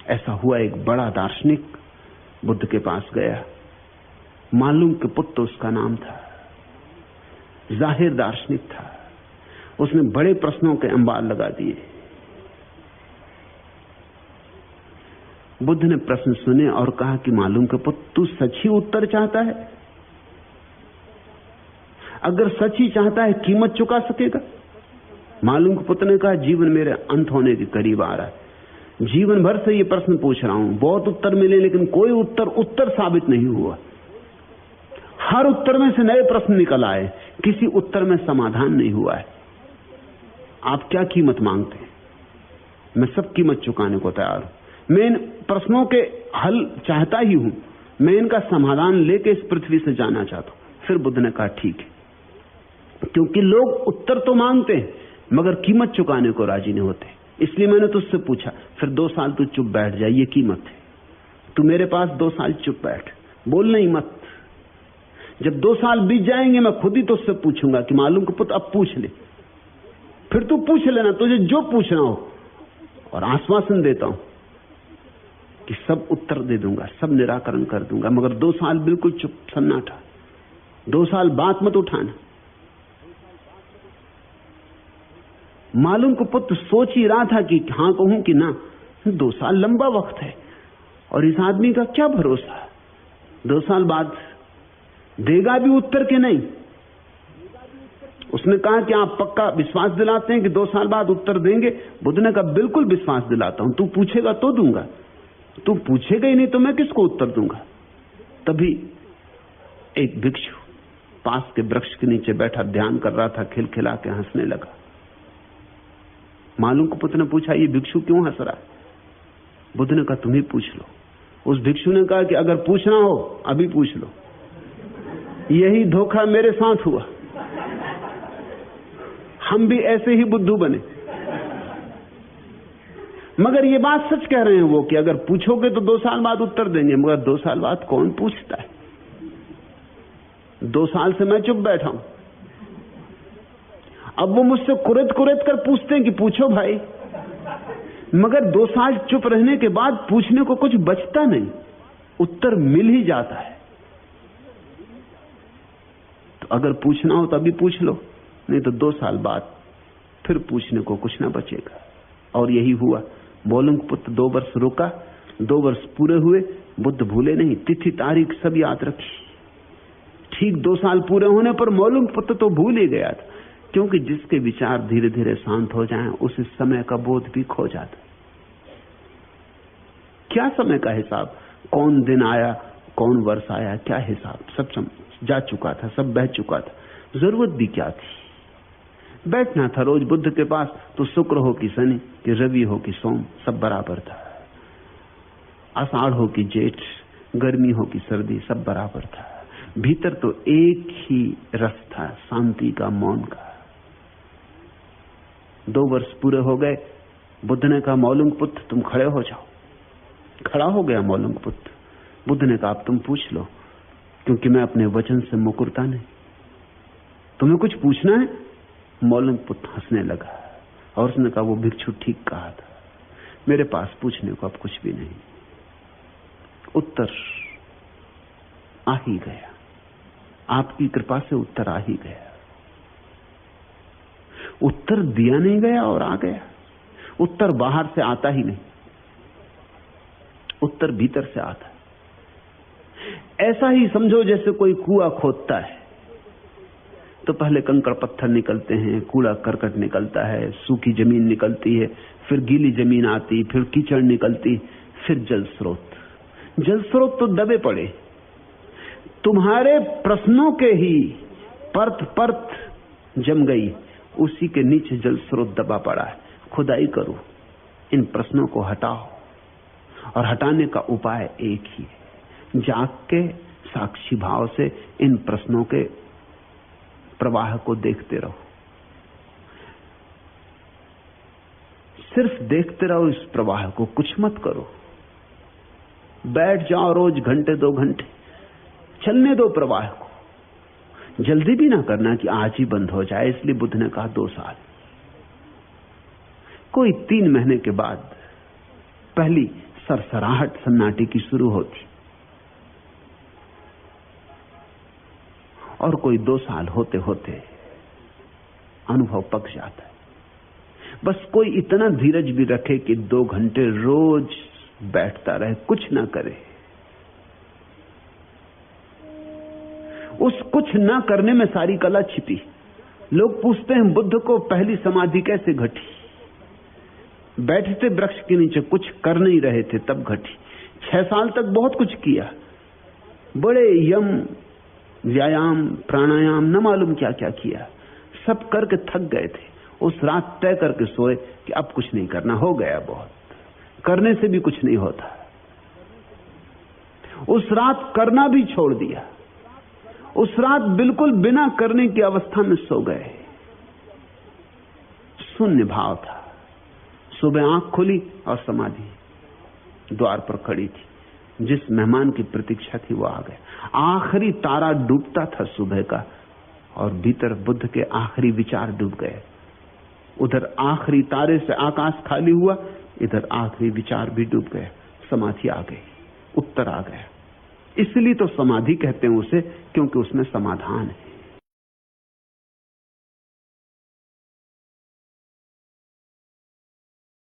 ऐसा हुआ, एक बड़ा दार्शनिक बुद्ध के पास गया। मालूम के पुत्र उसका नाम था, जाहिर दार्शनिक था। उसने बड़े प्रश्नों के अंबार लगा दिए। बुद्ध ने प्रश्न सुने और कहा कि मालूम के पुत्र, तू सच ही उत्तर चाहता है? अगर सच ही चाहता है, कीमत चुका सकेगा? मालूम के पुत्र ने कहा, जीवन मेरे अंत होने के करीब आ रहा है, जीवन भर से ये प्रश्न पूछ रहा हूं, बहुत उत्तर मिले लेकिन कोई उत्तर साबित नहीं हुआ। हर उत्तर में से नए प्रश्न निकल आए, किसी उत्तर में समाधान नहीं हुआ है। आप क्या कीमत मांगते हैं? मैं सब कीमत चुकाने को तैयार हूं। मैं इन प्रश्नों के हल चाहता ही हूं, मैं इनका समाधान लेके इस पृथ्वी से जाना चाहता हूं। फिर बुद्ध ने कहा, ठीक है, क्योंकि लोग उत्तर तो मांगते हैं मगर कीमत चुकाने को राजी नहीं होते, इसलिए मैंने तुझसे पूछा। फिर 2 साल तू चुप बैठ जाए, ये कीमत है। तू मेरे पास 2 साल चुप बैठ, बोलना ही मत। जब 2 साल बीत जाएंगे मैं खुद ही तुझसे पूछूंगा कि मालूम के पुत्र अब पूछ ले। फिर तू पूछ लेना, तुझे जो पूछना हो, और आश्वासन देता हूं कि सब उत्तर दे दूंगा, सब निराकरण कर दूंगा, मगर 2 साल बिल्कुल चुप सन्नाटा। 2 साल बात मत उठाना। मालूम को पुत्र सोच ही रहा था कि हां कहूं कि ना। 2 साल लंबा वक्त है और इस आदमी का क्या भरोसा, 2 साल बाद देगा भी उत्तर के नहीं। उसने कहा कि आप पक्का विश्वास दिलाते हैं कि 2 साल बाद उत्तर देंगे? बुद्ध ने कहा, बिल्कुल विश्वास दिलाता हूं, तू पूछेगा तो दूंगा, तू पूछेगा ही नहीं तो मैं किसको उत्तर दूंगा। तभी एक भिक्षु पास के वृक्ष के नीचे बैठा ध्यान कर रहा था, खिलखिला के हंसने लगा। मालूम को पुत्र ने पूछा, ये भिक्षु क्यों हंस रहा है? बुद्ध ने कहा, तुम ही पूछ लो। उस भिक्षु ने कहा कि अगर पूछना हो अभी पूछ लो। यही धोखा मेरे साथ हुआ, हम भी ऐसे ही बुद्धू बने। मगर ये बात सच कह रहे हैं वो कि अगर पूछोगे तो 2 साल बाद उत्तर देंगे, मगर 2 साल बाद कौन पूछता है? 2 साल से मैं चुप बैठा हूं। अब वो मुझसे कुरेद कर पूछते हैं कि पूछो भाई, मगर 2 साल चुप रहने के बाद पूछने को कुछ बचता नहीं, उत्तर मिल ही जाता है। तो अगर पूछना हो तो अभी पूछ लो, नहीं तो 2 साल बाद फिर पूछने को कुछ ना बचेगा। और यही हुआ। मालूम के पुत्र 2 वर्ष रुका, 2 वर्ष पूरे हुए। बुद्ध भूले नहीं, तिथि तारीख सब याद रखी। ठीक 2 साल पूरे होने पर मालूम के पुत्र तो भूल ही गया था, क्योंकि जिसके विचार धीरे धीरे शांत हो जाएं, उस समय का बोध भी खो जाता। क्या समय का हिसाब, कौन दिन आया, कौन वर्ष आया, क्या हिसाब, सब जा चुका था, सब बह चुका था। जरूरत भी क्या थी? बैठना था रोज बुद्ध के पास, तो शुक्र हो कि शनि, कि रवि हो कि सोम, सब बराबर था। आषाढ़ हो कि जेठ, गर्मी हो कि सर्दी, सब बराबर था। भीतर तो एक ही रस था, शांति का, मौन का। 2 वर्ष पूरे हो गए। बुद्ध ने कहा, मालूम पुत्र तुम खड़े हो जाओ। खड़ा हो गया मालूम पुत्र। बुद्ध ने कहा, अब तुम पूछ लो, क्योंकि मैं अपने वचन से मुकरता नहीं। तुम्हें कुछ पूछना है? मालूम पुत्र हंसने लगा और उसने कहा, वो भिक्षु ठीक कहा था, मेरे पास पूछने को अब कुछ भी नहीं। उत्तर आ ही गया, आपकी कृपा से उत्तर आ ही गया। उत्तर दिया नहीं गया और आ गया। उत्तर बाहर से आता ही नहीं, उत्तर भीतर से आता है। ऐसा ही समझो जैसे कोई कुआं खोदता है तो पहले कंकड़ पत्थर निकलते हैं, कूड़ा करकट निकलता है, सूखी जमीन निकलती है, फिर गीली जमीन आती, फिर कीचड़ निकलती, फिर जल स्रोत। जल स्रोत तो दबे पड़े। तुम्हारे प्रश्नों के ही परत परत जम गई, उसी के नीचे जल स्रोत दबा पड़ा है। खुदाई करो, इन प्रश्नों को हटाओ, और हटाने का उपाय एक ही है। जाग के साक्षी भाव से इन प्रश्नों के प्रवाह को देखते रहो। सिर्फ देखते रहो इस प्रवाह को, कुछ मत करो। बैठ जाओ रोज घंटे 2 घंटे, चलने दो प्रवाह को। जल्दी भी ना करना कि आज ही बंद हो जाए। इसलिए बुद्ध ने कहा 2 साल। कोई 3 महीने के बाद पहली सरसराहट सन्नाटे की शुरू होती, और कोई 2 साल होते होते अनुभव पक जाता है। बस कोई इतना धीरज भी रखे कि 2 घंटे रोज बैठता रहे, कुछ ना करे। उस कुछ ना करने में सारी कला छिपी। लोग पूछते हैं बुद्ध को पहली समाधि कैसे घटी? बैठे थे वृक्ष के नीचे, कुछ कर नहीं रहे थे, तब घटी। 6 साल तक बहुत कुछ किया, बड़े यम, व्यायाम, प्राणायाम, न मालूम क्या क्या किया, सब करके थक गए थे। उस रात तय करके सोए कि अब कुछ नहीं करना, हो गया बहुत, करने से भी कुछ नहीं होता। उस रात करना भी छोड़ दिया। उस रात बिल्कुल बिना करने की अवस्था में सो गए। शून्य भाव था। सुबह आंख खुली और समाधि द्वार पर खड़ी थी। जिस मेहमान की प्रतीक्षा थी वो आ गया। आखिरी तारा डूबता था सुबह का, और भीतर बुद्ध के आखिरी विचार डूब गए। उधर आखिरी तारे से आकाश खाली हुआ, इधर आखिरी विचार भी डूब गए। समाधि आ गई, उत्तर आ गया। इसलिए तो समाधि कहते हैं उसे, क्योंकि उसमें समाधान है।